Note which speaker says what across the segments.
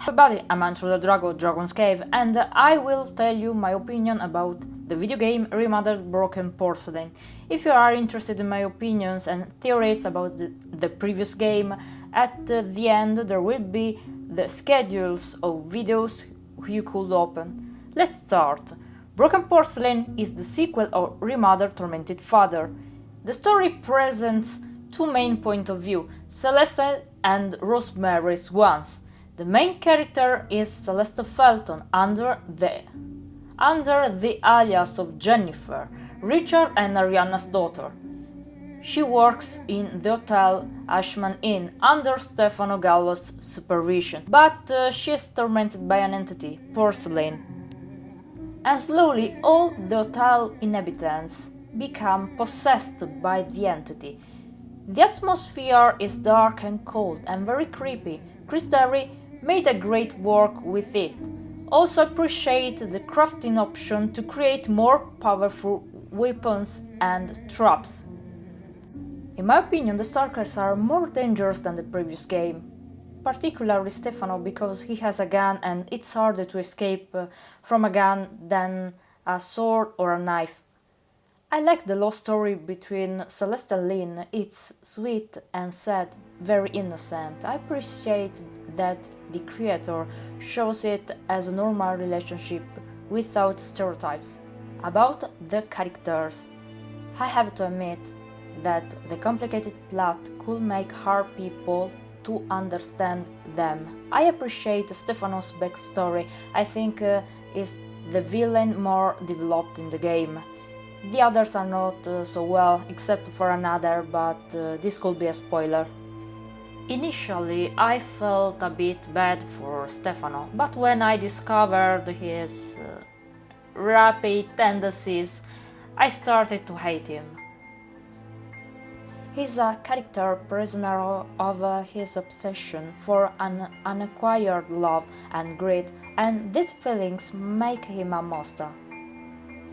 Speaker 1: Everybody, I'm Antro the Drago, Dragon's Cave, and I will tell you my opinion about the video game Remothered Broken Porcelain. If you are interested in my opinions and theories about the previous game, at the end there will be the schedules of videos you could open. Let's start. Broken Porcelain is the sequel of Remothered Tormented Father. The story presents two main points of view, Celeste and Rosemary's ones. The main character is Celeste Felton under the alias of Jennifer, Richard and Arianna's daughter. She works in the Hotel Ashman Inn under Stefano Gallo's supervision, but she is tormented by an entity, Porcelain. And slowly all the hotel inhabitants become possessed by the entity. The atmosphere is dark and cold and very creepy. Chris Terry made a great work with it. Also appreciate the crafting option to create more powerful weapons and traps. In my opinion, the Stalkers are more dangerous than the previous game, particularly Stefano because he has a gun and it's harder to escape from a gun than a sword or a knife. I like the love story between Celeste and Lynn. It's sweet and sad, very innocent. I appreciate that the creator shows it as a normal relationship without stereotypes. About the characters, I have to admit that the complicated plot could make hard people to understand them. I appreciate Stefano's backstory. I think is the villain more developed in the game. The others are not so well, except for another, but this could be a spoiler. Initially, I felt a bit bad for Stefano, but when I discovered his rapid tendencies, I started to hate him. He's a character prisoner of his obsession for an unacquired love and greed, and these feelings make him a monster.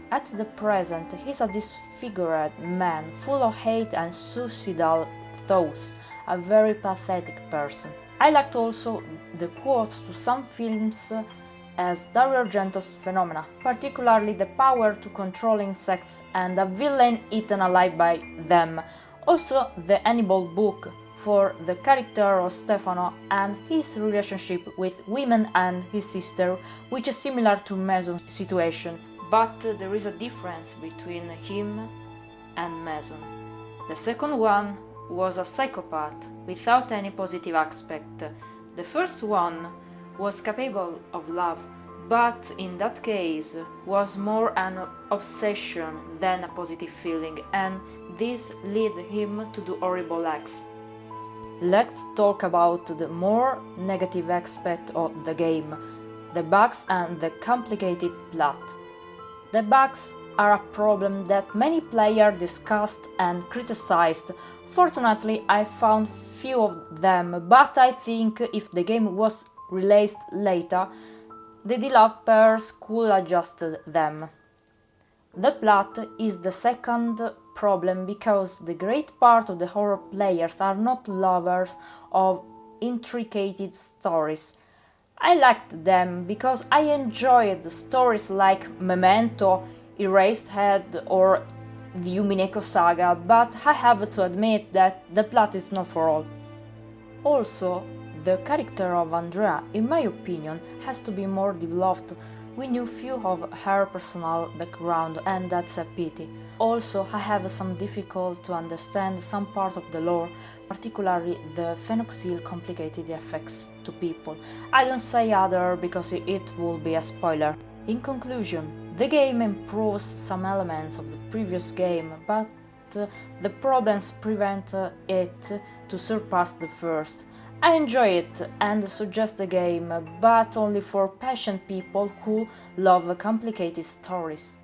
Speaker 1: At the present, he's a disfigured man, full of hate and suicidal thoughts, a very pathetic person. I liked also the quotes to some films as Dario Argento's phenomena, particularly the power to control insects and a villain eaten alive by them. Also the Hannibal book for the character of Stefano and his relationship with women and his sister, which is similar to Mason's situation. But there is a difference between him and Mason. The second one was a psychopath without any positive aspect. The first one was capable of love, but in that case was more an obsession than a positive feeling, and this led him to do horrible acts. Let's talk about the more negative aspect of the game, the bugs and the complicated plot. The bugs are a problem that many players discussed and criticized. Fortunately, I found few of them, but I think if the game was released later, the developers could adjust them. The plot is the second problem because the great part of the horror players are not lovers of intricate stories. I liked them because I enjoyed stories like Memento, Eraserhead or the Umineko saga, but I have to admit that the plot is not for all. Also, the character of Andrea, in my opinion, has to be more developed. We knew few of her personal background and that's a pity. Also, I have some difficulty to understand some part of the lore, particularly the phenoxyl complicated effects to people. I don't say other because it will be a spoiler. In conclusion, the game improves some elements of the previous game, but the problems prevent it to surpass the first. I enjoy it and suggest the game, but only for patient people who love complicated stories.